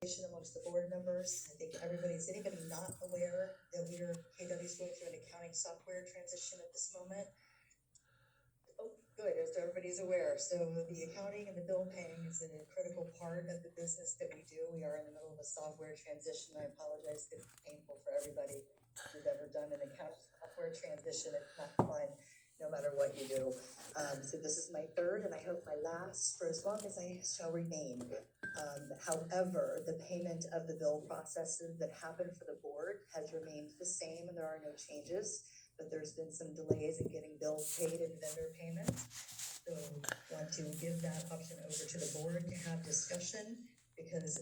amongst the board members. I think is anybody not aware that KW is going through an accounting software transition at this moment? Oh, good, as everybody's aware. So the accounting and the bill paying is a critical part of the business that we do. We are in the middle of a software transition. I apologize if it's painful for everybody who's ever done an accounting software transition. It's not fun, no matter what you do. So this is my third, and I hope my last for as long as I shall remain. However, the payment of the bill processes that happen for the board has remained the same, and there are no changes. But there's been some delays in getting bills paid and vendor payments. So I want to give that option over to the board to have discussion, because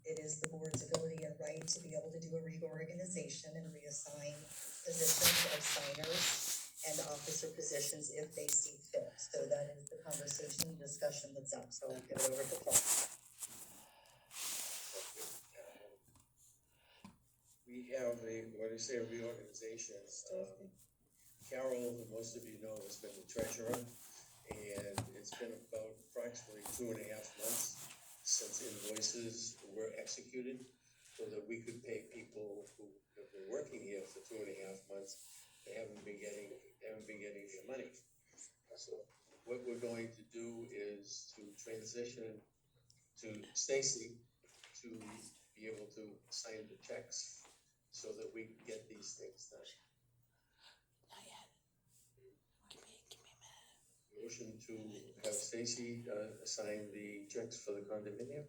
it is the board's ability and right to be able to do a reorganization and reassign positions of signers and officer positions if they see fit. So that is the conversation and discussion that's up. So I'll give it over to Paul. We have a reorganization. Carol, who most of you know, has been the treasurer, and it's been about approximately 2.5 months since invoices were executed, so that we could pay people who have been working here for 2.5 months. They haven't been getting their money. So what we're going to do is to transition to Stacy to be able to sign the checks so that we can get these things done. Not yet. Give me a minute. Motion to have Stacy sign the checks for the condominium.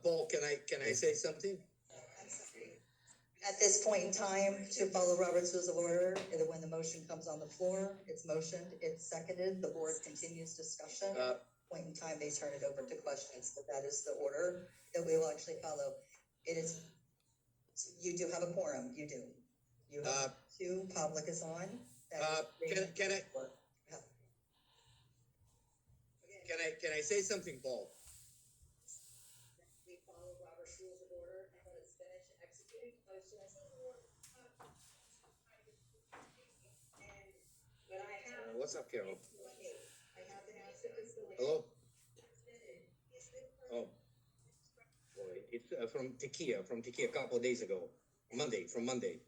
Paul, can I say something? At this point in time, to follow Robert's Rules of Order, when the motion comes on the floor, it's motioned, it's seconded, the board continues discussion. Point in time, they turn it over to questions, but that is the order that we will actually follow. It is, you do have a quorum, you do. You have two, public is on. Can I say something, Paul? We follow Robert's Rules of Order, and when it's finished executing, motion is in order. What's up, Carol? I have to ask if it's the way. Hello? Oh. Boy, it's from Tequila a couple of days ago. From Monday.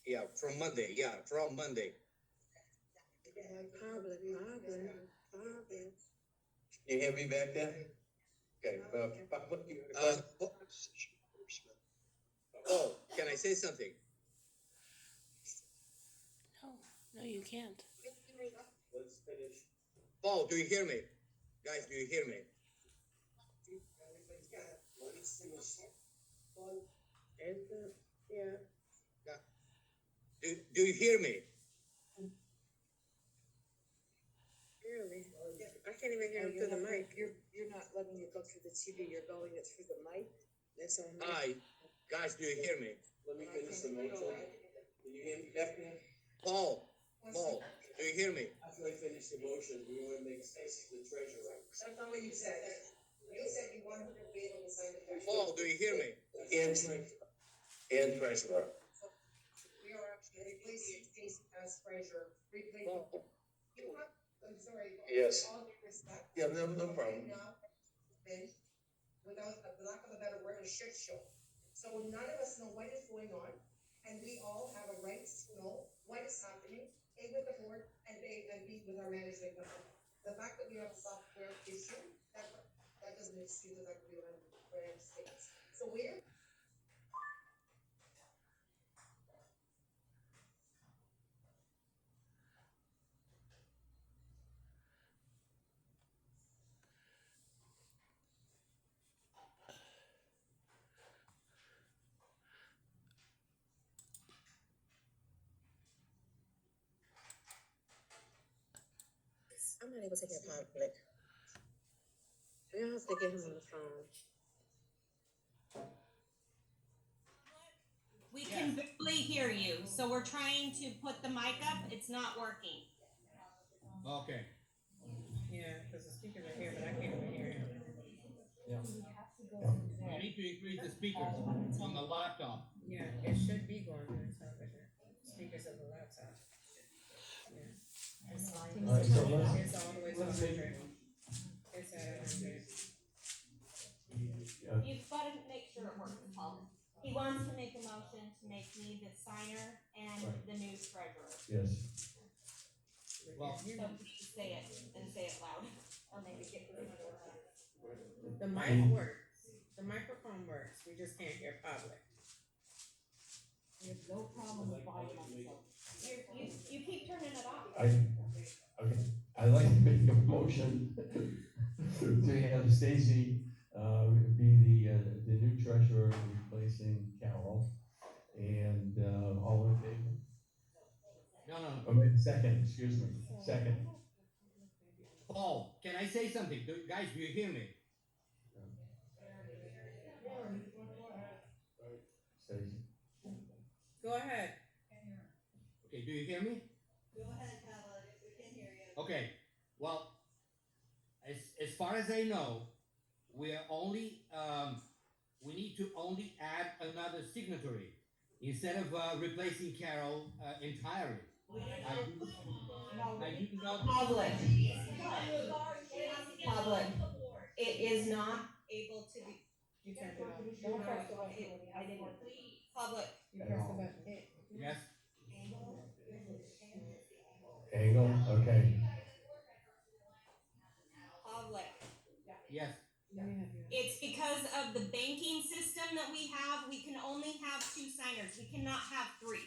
Yeah, from Monday. You hear me back there? Okay. Oh, can I say something? No, you can't. Let's finish. Paul, do you hear me? Guys, do you hear me? Do you hear me? Really? I can't even hear him through the mic. You're not letting it go through the TV, you're going it through the mic? That's on me. Hi, guys, do you hear me? Let me finish the motion. Can you hear me back there? Paul, do you hear me? After I finish the motion, we want to make Stacy the treasurer. That's not what you said. You said you wanted to be able to sign the check. Paul, do you hear me? And treasurer. We are actually replacing Stacy as treasurer. You have, I'm sorry. Yes. All due respect. Yeah, no problem. Now, been, without a lack of a better word, a shit show. So none of us know what is going on, and we all have a right to know what is happening, A, with the board, and B, with our management company. The fact that we have a software issue, that doesn't excuse the fact that we don't have mistakes. So we're I'm not able to hear public. You have to get him on the phone. We can barely hear you, so we're trying to put the mic up. It's not working. Okay. Yeah, because the speakers are here, but I can't even hear him. You need to increase the speakers on the laptop. Yeah, it should be going through the television. Speakers of the laptop. Yeah. It's all the way to 100. It's at 100. You've got to make wants to make a motion to make me the signer and Right. the new treasurer. Yes. Well, So please say it and say it loud, or maybe get rid of it. The mic works, the microphone works, we just can't hear public. We have no problem with volume on this. You keep turning it off. Okay, I'd like to make a motion to have Stacy, be the new treasurer replacing Carol. And, all in favor? no. Second, excuse me, second. Paul, can I say something? Guys, do you hear me? Stacy. Go ahead. Okay, do you hear me? Go ahead, Paula, we can hear you. Okay, well, as far as I know, we are only, we need to only add another signatory instead of replacing Carol entirely. I do not. Public. It is not able to be. You turned it on. Don't press the button. I didn't. Public. You pressed the button. Yes, Angle, okay. Public. yes. It's because of the banking system that we have, we can only have 2 signers, we cannot have 3.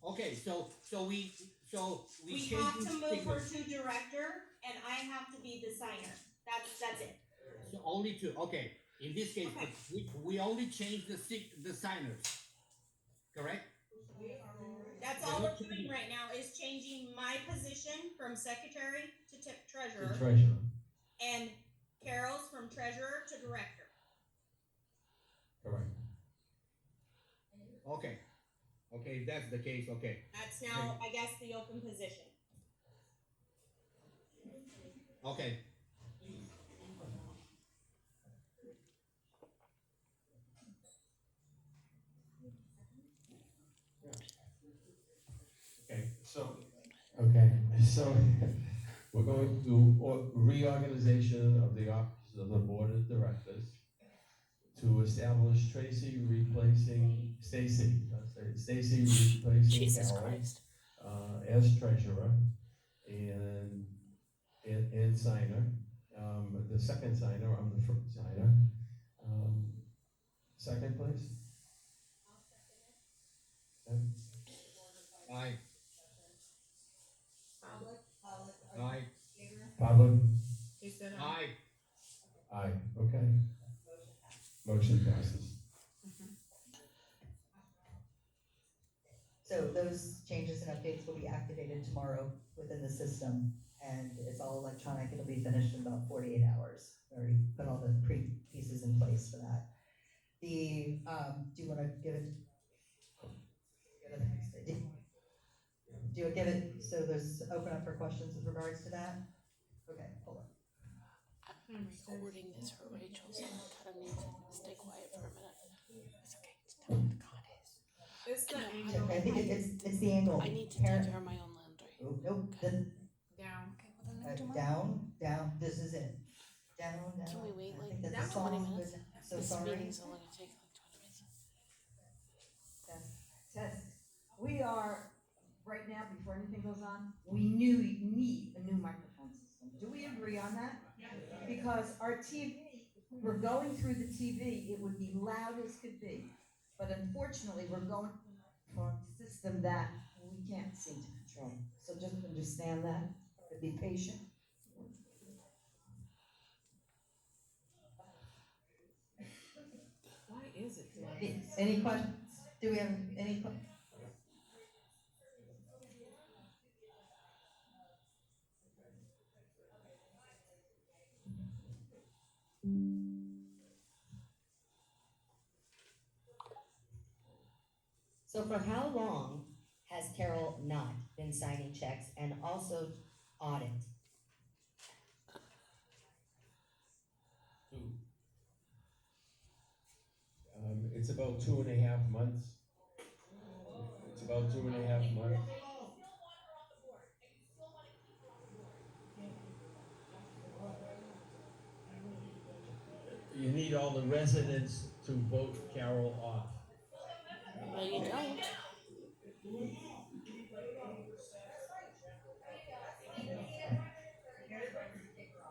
Okay, so we We change have the to move her signature. to director, and I have to be the signer, that's it. So only 2, okay. In this case, Okay. we only change the signers, correct? That's all we're doing right now, is changing my position from secretary to The treasurer, treasurer. and Carol's from treasurer to director. Correct. Okay, if that's the case, okay. That's now, I guess, the open position. Okay, Okay, so we're going to do reorganization of the office of the board of directors to establish Tracy replacing Stacy, Stacy replacing Jesus Carol, Christ. as treasurer and signer. The second signer, I'm the first signer. Second, please. aye, aye, Pablo? He said aye. aye. Aye, okay. Motion passes. So those changes and updates will be activated tomorrow within the system, and it's all electronic, it'll be finished in about 48 hours. We already put all the pieces in place for that. Do you wanna give it? Do you give it, so there's, open up for questions with regards to that? Okay, hold on. I'm recording this for Rachel, so I kind of need to stay quiet for a minute. It's okay. It's not what God is. It's the No, angle. I think it's the angle. I need to take care of my own laundry. Oh, nope, then, Down. Okay, well then I'll do my down, this is it. Down. Can we wait I like think that's a 20 song, minutes? but- So This sorry. meeting's only gonna take like 20 minutes. Test. We are, right now, before anything goes on, we need a new microphone system. Do we agree on that? Because our TV, we're going through the TV, it would be loud as could be. But unfortunately, we're going for a system that we can't seem to control. So just understand that, and be patient. Why is it doing this? Any questions? Do we have any questions? So for how long has Carol not been signing checks and also audit? It's about 2.5 months. It's about 2.5 months. You need all the residents to vote Carol off. Well, you don't.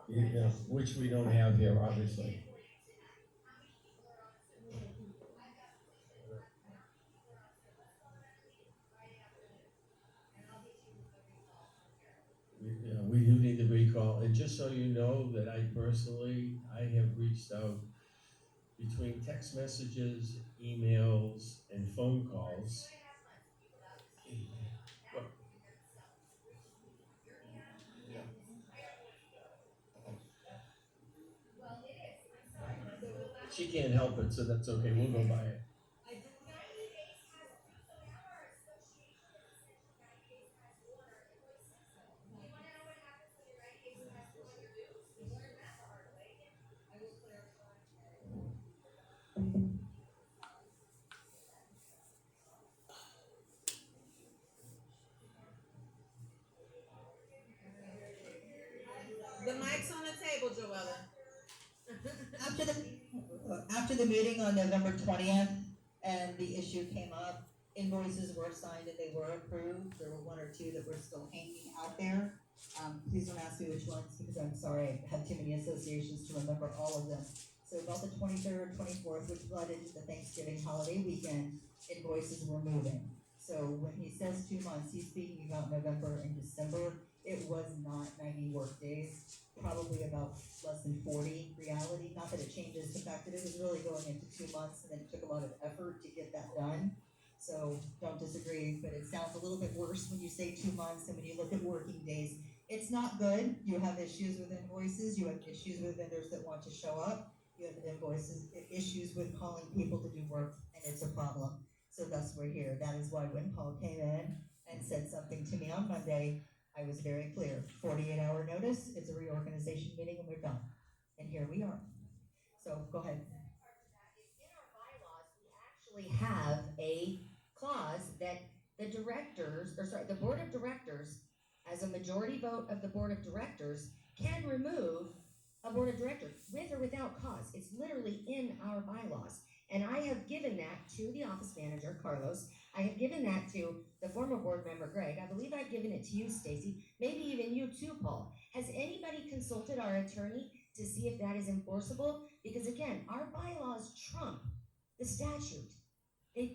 Yeah, which we don't have here, obviously. Yeah, we do need to recall, and just so you know that I personally, I have reached out between text messages, emails, and phone calls. She can't help it, so that's okay, we'll go by it. The mic's on the table, Joella. After the meeting on November 20th, and the issue came up, invoices were signed and they were approved. There were one or two that were still hanging out there. Please don't ask me which ones, because I'm sorry, I have too many associations to remember all of them. So about the 23rd, 24th, which led into the Thanksgiving holiday weekend, invoices were moving. So when he says 2 months, he's speaking about November and December. It was not 90 work days, probably about less than 40 reality. Not that it changes the fact that it was really going into 2 months, and then it took a lot of effort to get that done. So don't disagree, but it sounds a little bit worse when you say 2 months, and when you look at working days. It's not good. You have issues with invoices. You have issues with vendors that want to show up. You have issues with calling people to do work, and it's a problem. So thus we're here. That is why when Paul came in and said something to me on Monday, I was very clear. 48-hour notice, it's a reorganization meeting, and we're done. And here we are. So go ahead. In our bylaws, we actually have a clause that the board of directors, as a majority vote of the board of directors, can remove a board of directors with or without cause. It's literally in our bylaws. And I have given that to the office manager, Carlos. I have given that to the former board member, Greg. I believe I've given it to you, Stacy. Maybe even you too, Paul. Has anybody consulted our attorney to see if that is enforceable? Because again, our bylaws trump the statute. I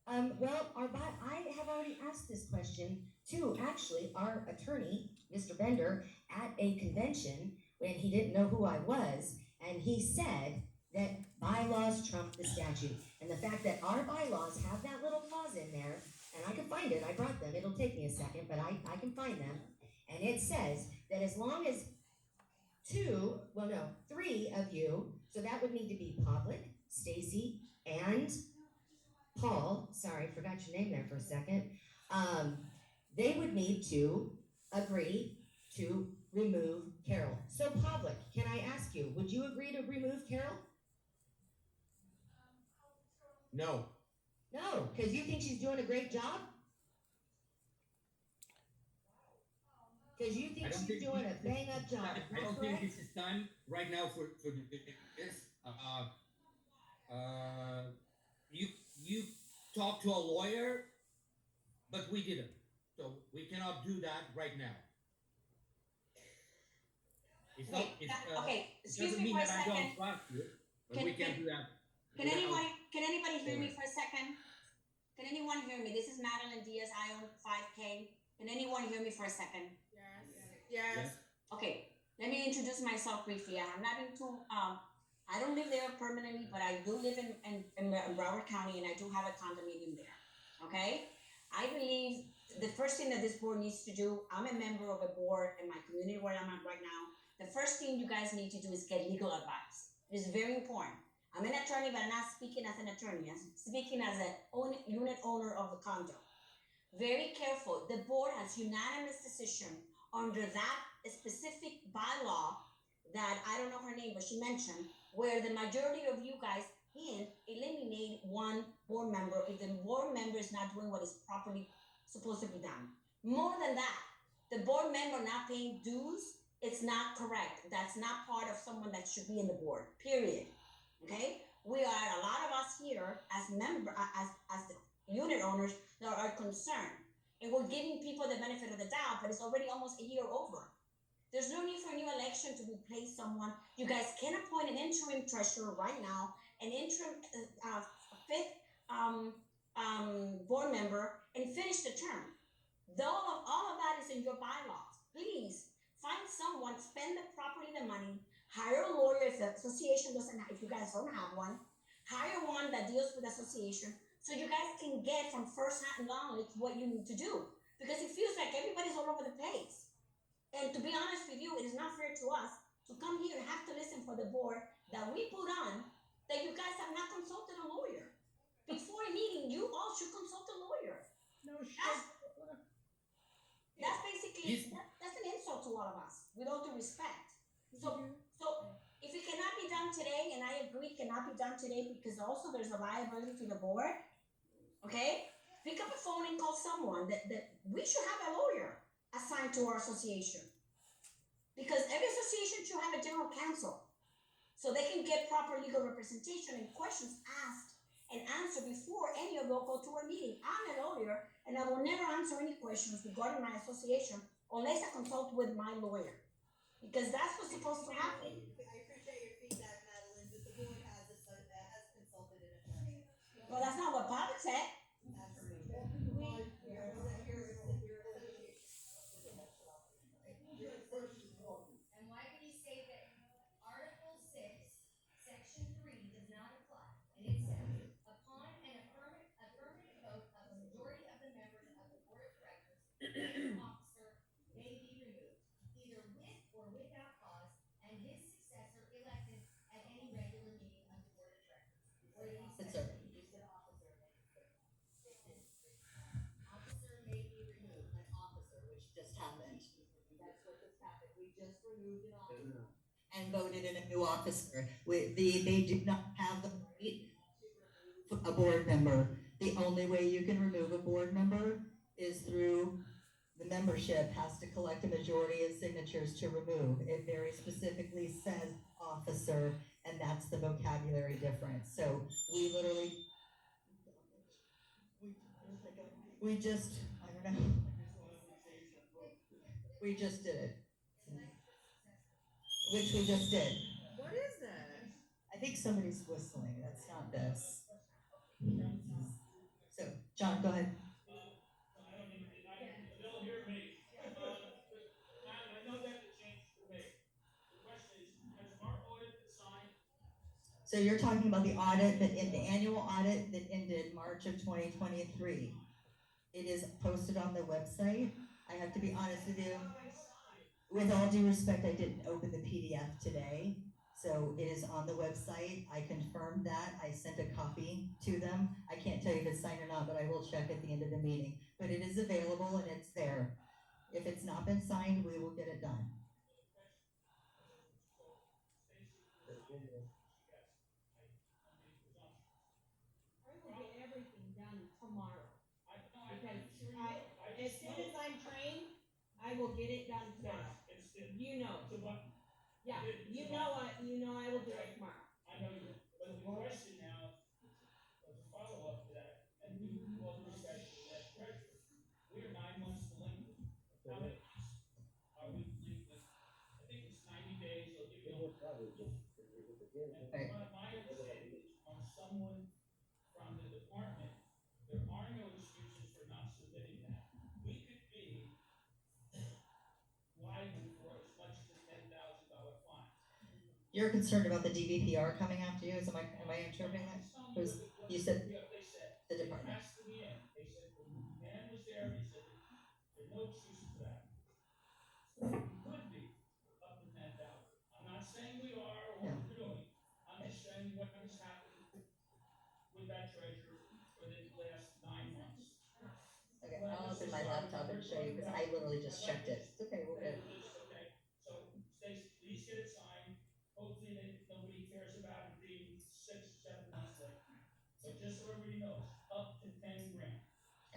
have already asked this question to actually our attorney, Mr. Bender, at a convention when he didn't know who I was, and he said that bylaws trump the statute. And the fact that our bylaws have that little clause in there, and I can find it, I brought them, it'll take me a second, but I can find them, and it says that as long as 3 of you, so that would need to be Pavlik, Stacy, and Paul, sorry, forgot your name there for a second, they would need to agree to remove Carol. So Pavlik, can I ask you, would you agree to remove Carol? No. No, because you think she's doing a great job? Because you think she's doing a bang-up job, I don't think this is time right now for this. You talked to a lawyer, but we didn't. So we cannot do that right now. Okay, It excuse doesn't me mean for a that I second. don't trust you, but we can't do that. Can anybody hear me for a second? Can anyone hear me? This is Madeline Diaz. I own 5K. Can anyone hear me for a second? Yes. Okay, let me introduce myself briefly. I'm not into, I don't live there permanently, but I do live in Broward County, and I do have a condominium there, okay? I believe the first thing that this board needs to do, I'm a member of a board in my community where I'm at right now. The first thing you guys need to do is get legal advice. It is very important. I'm an attorney, but I'm not speaking as an attorney. I'm speaking as a unit owner of the condo. Very careful. The board has unanimous decision under that specific bylaw that I don't know her name, but she mentioned, where the majority of you guys can eliminate one board member if the board member is not doing what is properly supposed to be done. More than that, the board member not paying dues, it's not correct. That's not part of someone that should be in the board, period. Okay? We are, a lot of us here as member, as the unit owners that are concerned. And we're giving people the benefit of the doubt, but it's already almost a year over. There's no need for a new election to replace someone. You guys can appoint an interim treasurer right now, an interim fifth board member, and finish the term. Though all of that is in your bylaws, please find someone, spend the money, hire a lawyer if the association doesn't have, if you guys don't have one, hire one that deals with the association, so you guys can get from first-hand knowledge what you need to do. Because it feels like everybody's all over the place. And to be honest with you, it is not fair to us to come here and have to listen for the board that we put on, that you guys have not consulted a lawyer. Before a meeting, you all should consult a lawyer. No That's basically, that's an insult to all of us, with all due respect. So if it cannot be done today, and I agree it cannot be done today because also there's a liability to the board, okay? Pick up a phone and call someone that we should have a lawyer assigned to our association. Because every association should have a general counsel, so they can get proper legal representation and questions asked and answered before any of you go to a meeting. I'm a lawyer, and I will never answer any questions regarding my association unless I consult with my lawyer. Because that's what's supposed to happen. I appreciate your feedback, Madeline, but the board has consulted an attorney. Well, that's not what Papa said. And why did he say that Article 6, Section 3 does not apply? And it says, upon an affirmative vote of a majority of the members of the board of directors, the officer may be removed, either with or without cause, and his successor elected at any regular meeting of the board of directors. What did he say? He said officer may be removed. Officer may be removed, an officer, which just happened. That's what just happened. We just removed an officer. And voted in a new officer. They do not have the right to remove a board member. The only way you can remove a board member is through the membership has to collect a majority of signatures to remove. It very specifically says officer, and that's the vocabulary difference. So we literally, we just, I don't know. We just did it. Which we just did. What is that? I think somebody's whistling. That's not this. So, John, go ahead. They'll hear me. I know that the change was made. The question is, has our audit been signed? So you're talking about the audit that in the annual audit that ended March of 2023. It is posted on the website. I have to be honest with you. With all due respect, I didn't open the PDF today. So it is on the website. I confirmed that. I sent a copy to them. I can't tell you if it's signed or not, but I will check at the end of the meeting. But it is available and it's there. If it's not been signed, we will get it done. I will get everything done tomorrow. Because as soon as I'm trained, I will get it done tomorrow. You know. Yeah, you know I will do it tomorrow. I know you, but the question now, as a follow-up to that, and we all respect that treasurer, we are 9 months delinquent. How many months are we delinquent? I think it's 90 days, they'll give you. And my understanding is from someone from the department, there are no excuses for not submitting that. We could be liable for as much as a $10,000 fine. You're concerned about the DVPR coming after you? Am I interpreting that? You said They said. the department. That's to the end. They said, the man was there, he said, there's no excuses for that. We could be up to 10,000. I'm not saying we are or what we're doing. I'm just saying what has happened with that treasure for the last 9 months. Okay, I'll open my laptop and show you because I literally just checked it. It's okay, we'll get it. Okay, so Stacy, please get it signed. Hopefully nobody cares about it being 6 or 7 months late. But just so everybody knows, up to 10 grand.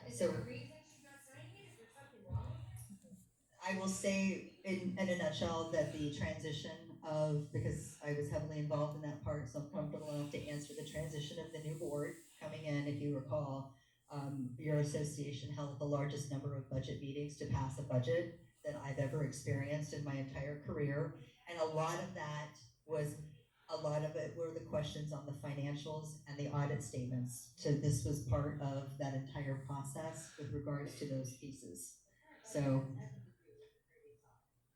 Is So there a reason she's not signing it? Is there something wrong with it? I will say in a nutshell that the transition of, because I was heavily involved in that part, so I'm comfortable enough to answer the transition of the new board coming in, if you recall. your association held the largest number of budget meetings to pass a budget that I've ever experienced in my entire career. And a lot of it were the questions on the financials and the audit statements. So this was part of that entire process with regards to those pieces. So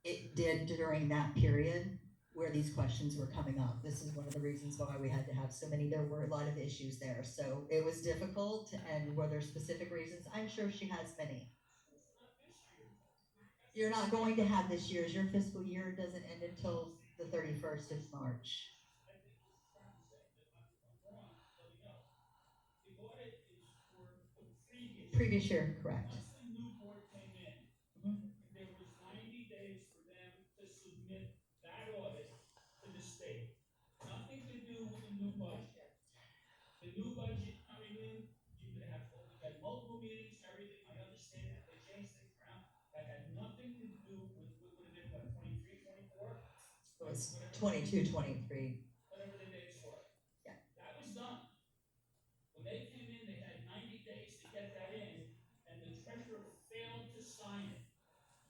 it did during that period where these questions were coming up. This is one of the reasons why we had to have so many, there were a lot of issues there. So it was difficult, and were there specific reasons? I'm sure she has many. You're not going to have this year's, your fiscal year doesn't end until the 31st of March. Previous year, correct. Once the new board came in, there was 90 days for them to submit that audit to the state. Nothing to do with the new budget. The new budget coming in, you had multiple meetings, everything, I understand that, they changed things around. That had nothing to do with, what would have been, what, 23, 24? It was 22, 23. Whatever the days were. Yeah. That was done. When they came in, they had 90 days to get that in, and the treasurer failed to sign it.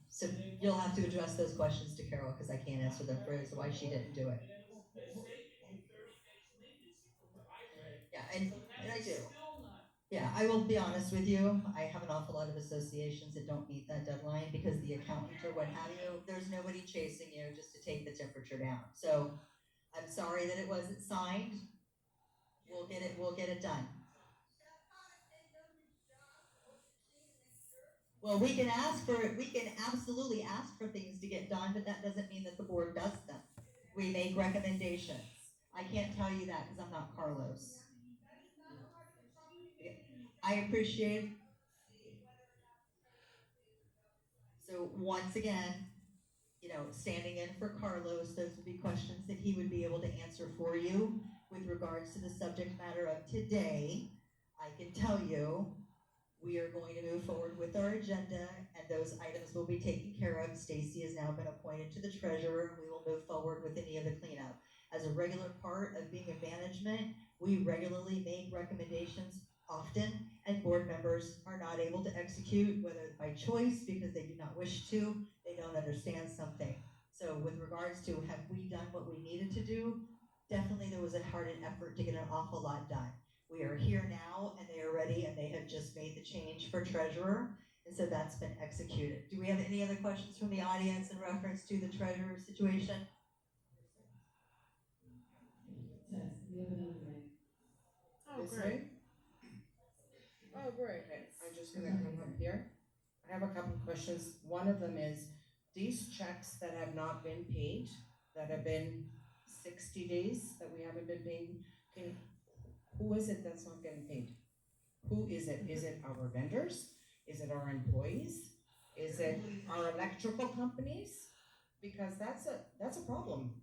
So you'll have to address those questions to Carol, because I can't answer them for her, so why she didn't do it. The state gives you 30 days leniency from what I read. Yeah, and I do. Still not. Yeah, I will be honest with you, I have an awful lot of associations that don't meet that deadline because the accountant or what have you, there's nobody chasing you just to take the temperature down. So I'm sorry that it wasn't signed. We'll get it done. Well, we can absolutely ask for things to get done, but that doesn't mean that the board does them. We make recommendations. I can't tell you that because I'm not Carlos. I appreciate. So once again, standing in for Carlos, those would be questions that he would be able to answer for you with regards to the subject matter of today. I can tell you, we are going to move forward with our agenda, and those items will be taken care of. Stacy has now been appointed to the treasurer. We will move forward with any of the cleanup. As a regular part of being in management, we regularly make recommendations often, and board members are not able to execute, whether by choice, because they do not wish to, they don't understand something. So with regards to have we done what we needed to do, definitely there was a heart and effort to get an awful lot done. We are here now, and they are ready, and they have just made the change for treasurer, and so that's been executed. Do we have any other questions from the audience in reference to the treasurer situation? Oh, great. Oh, great. Okay, I'm just gonna come up here. I have a couple of questions. One of them is, these checks that have not been paid, that have been 60 days that we haven't been paying, who is it that's not getting paid? Who is it? Is it our vendors? Is it our employees? Is it our electrical companies? Because that's a problem.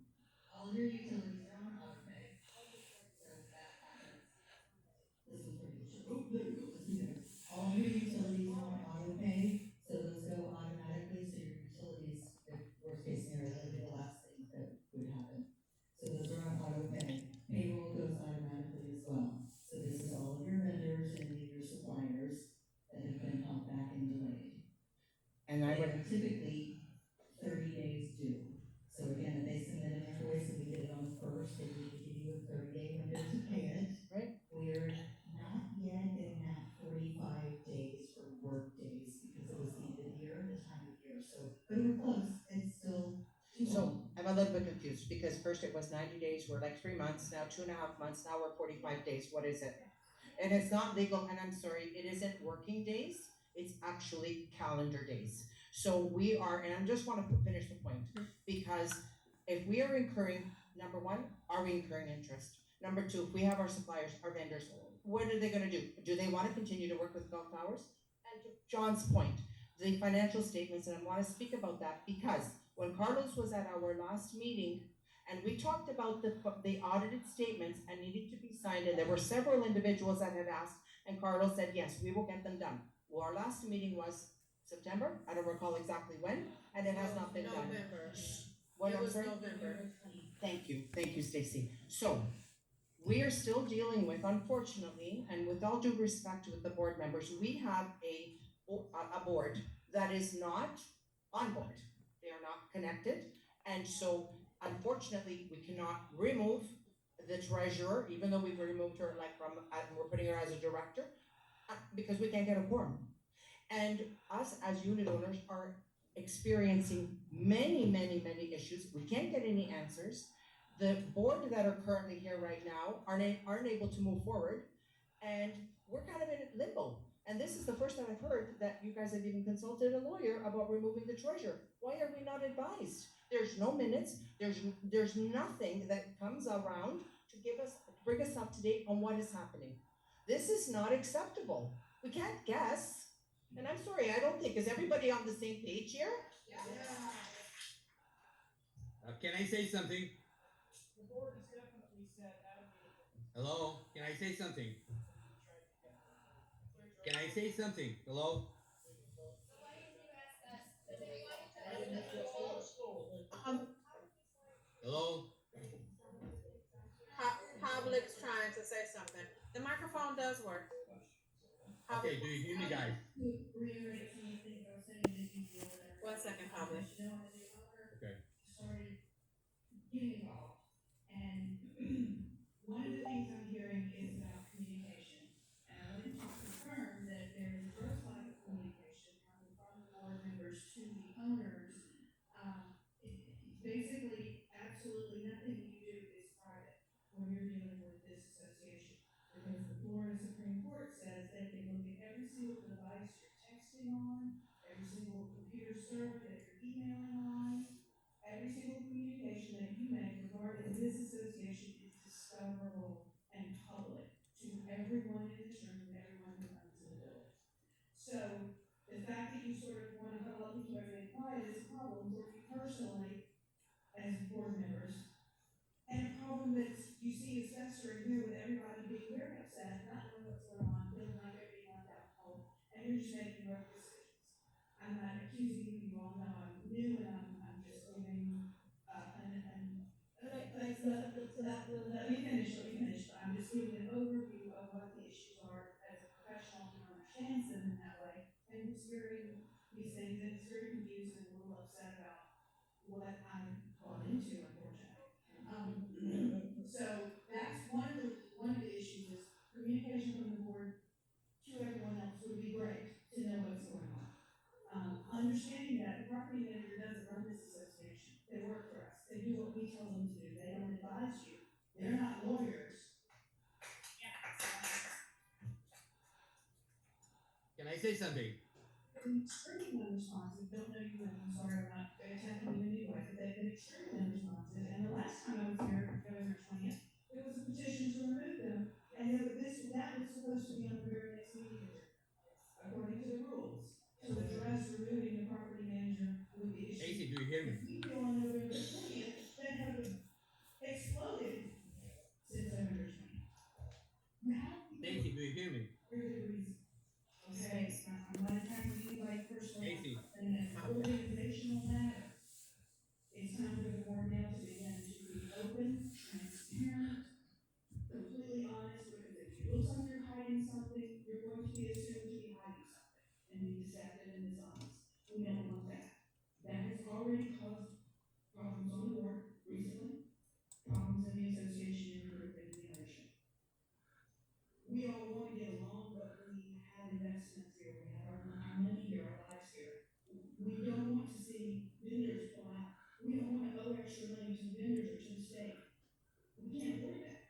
All your utilities are on auto pay. All your utilities are on auto pay, so those go automatically, so your utilities, if worst case scenario, that would be the last thing that would happen. So those are on auto pay. Payroll goes automatically as well. So this is all of your vendors and your suppliers that have been held back and delayed. And I would, They are typically 30 days due. So again, if they submit an invoice and we get it on the first, they need to give you a 30-day window to pay it. Right. We're not yet in that 45 days for work days because it was the end of the year, the time of year. So, but we're close. It's still too so long. I'm a little bit confused because first it was 90 days, we're like 3 months, now 2.5 months, now we're 45 days. What is it? And it's not legal, and I'm sorry, it isn't working days, it's actually calendar days. So we are, and I just want to finish the point, because if we are incurring, number one, are we incurring interest? Number two, if we have our suppliers, our vendors, what are they gonna do? Do they wanna continue to work with Gulf Towers? And to John's point, the financial statements, and I wanna speak about that because when Carlos was at our last meeting, and we talked about the audited statements and needed to be signed, and there were several individuals that had asked, and Carlos said, yes, we will get them done. Well, our last meeting was September, I don't recall exactly when, and it has not been done. November. What, It I'm was sorry? November. Thank you, Stacy. So, we are still dealing with, unfortunately, and with all due respect with the board members, we have a board that is not on board. They are not connected, and so unfortunately, we cannot remove the treasurer, even though we've removed her like from, we're putting her as a director, because we can't get a quorum. And us as unit owners are experiencing many issues. We can't get any answers. The board that are currently here right now aren't able to move forward, and we're kind of in limbo. And this is the first time I've heard that you guys have even consulted a lawyer about removing the treasurer. Why are we not advised? There's no minutes, there's nothing that comes around to bring us up to date on what is happening. This is not acceptable. We can't guess. And I'm sorry, I don't think, is everybody on the same page here? Can I say something? The board is definitely set out of the. Hello? Can I say something? Can I say something? Hello? Hello? Public's trying to say something. The microphone does work. Okay, do you hear me, guys? 1 second, public. Okay. Getting involved. And one of the things I'm hearing is about communication. And I wanted to confirm that there is a first line of communication coming from the board members to the owners. Basically, absolutely nothing you do is private when you're dealing with this association. Because the Florida Supreme Court says they can look at every single device you're texting on, every single computer server that you're emailing on, every single communication that you make regarding this association is discoverable and public to everyone in this room and everyone who comes to the building. So the fact that you sort of want to huddle up and keep everything quiet is a problem for you personally as board members. And a problem that you see is festering here with everybody being very upset, not knowing what's going on, feeling like they're being left out cold, and you're just making rough decisions. I'm not accusing you, you all know I'm new and I'm just giving, let me finish. I'm just giving an overview of what the issues are as a professional who understands them in that way, and who's hearing these things, and it's very confused and a little upset about what I'm brought into, unfortunately. So that's one of the issues is communication from the board to everyone else would be great to know what's going on. Understanding that the property manager doesn't run this association. They work for us. They do what we tell them to do. They don't advise you. They're not lawyers. Can I say something? Extremely unresponsive. Don't know you, and I'm sorry I'm not attacking you anyway, but they've been extremely unresponsive. And the last time I was here, November 20th, there was a petition to remove them, and that was supposed to be on the very next meeting, according to the rules, to address removing the property manager with the issue. Casey, do you hear me? We feel on November 20th that have exploded since November 20th. Casey, do you hear me? For good reason. Okay, I'm not attacking anybody personally. Casey. And an organizational matter. It's time for the board now to begin to be open, transparent, completely honest, because if it looks like you're hiding something, you're going to be assumed to be hiding something and be deceptive and dishonest. We don't want that. That has already caused problems on the board recently, problems in the association and group and the ownership. We all want to get along, but we have investments here, we have our money here, our lives here. We don't want to see vendors pull out. We don't want to owe extra money to vendors or to the state. We can't afford that.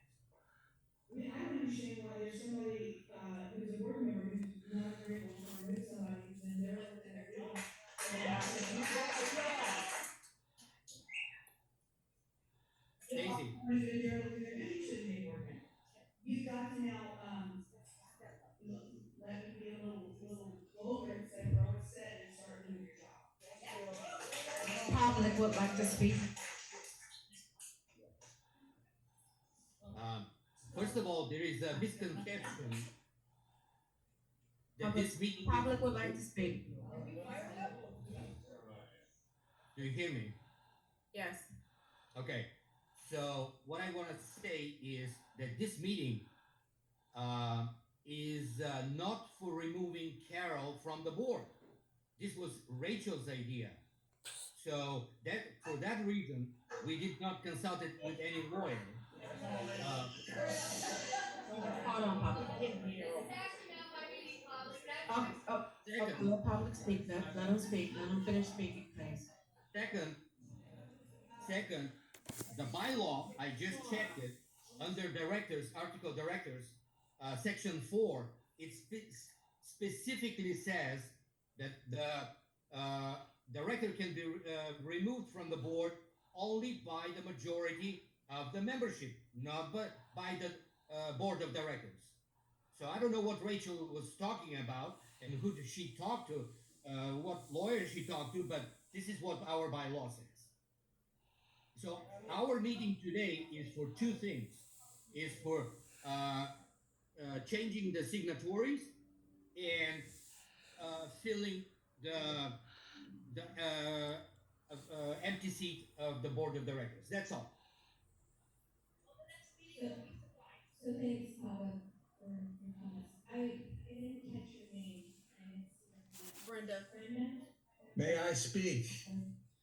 I don't understand why there's somebody, who's a board member who's not agreeable to remove somebody, and they're looking at their job. Casey. You've got to now, let me be a little vulgar and say, bro, it's said, and start doing your job. Public would like to speak. First of all, there is a misconception that this meeting. Public would like to speak. Do you hear me? Yes. Okay. So what I want to say is that this meeting is not for removing Carol from the board. This was Rachel's idea. So that for that reason, we did not consult it with any lawyer. Hold on, public. Second, Let public speak, let him speak, let him finish speaking, please. Second, the bylaw, I just checked it, under directors, article directors, section 4, it specifically says that the director can be removed from the board only by the majority of the membership, not by the board of directors. So I don't know what Rachel was talking about and who did she talk to, what lawyer she talked to, but this is what our bylaw says. So our meeting today is for two things. Is for changing the signatories and filling the empty seat of the board of directors. That's all. So thanks, Paula, for your comments. I didn't catch your name, and it's Brenda. Brenda. May I speak?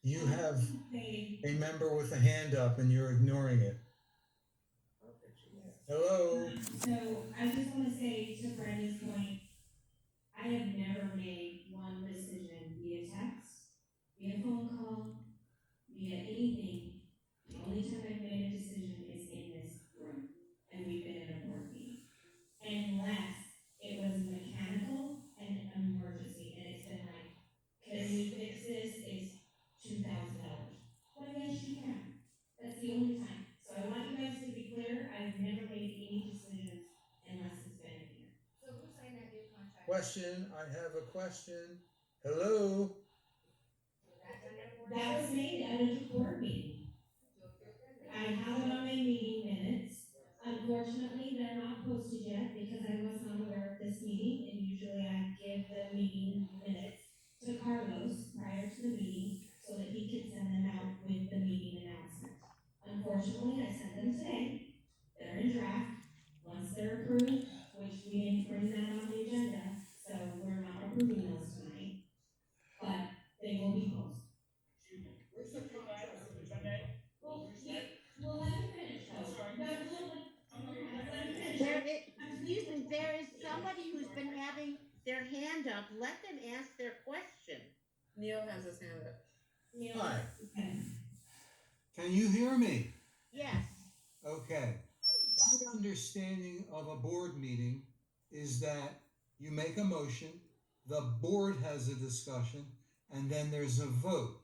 You have a member with a hand up and you're ignoring it. Hello? So I just want to say to Brenda's point, I have never made one decision via text, via phone call, via anything. The only time I've made a decision is in this room, and we've been in a board meeting. Unless it was mechanical and an emergency, and it's been like, can we fix this? It's $2,000. Well, yes, you can. That's the only time. So I want you guys to be clear, I've never made any decisions unless it's been in here. So who signed that new contract? Question, I have a question. Hello? That was made at a board meeting. I have it on my meeting minutes. Unfortunately, they're not posted yet because I was not aware of this meeting, and usually I give the meeting minutes to Carlos prior to the meeting so that he could send them out with the meeting announcement. Unfortunately, I sent them today. They're in draft. Once they're approved, which we didn't bring that on the agenda, so we're not approving those tonight, but they will be posted. Where's the contract, if I may? Well, let me finish. I'm sorry. No, let me finish. Excuse me, there is somebody who's been having their hand up. Let them ask their question. Neil has his hand up. Neil, Hi. okay. Can you hear me? Yes. Okay. My understanding of a board meeting is that you make a motion, the board has a discussion, and then there's a vote.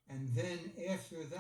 And then after that,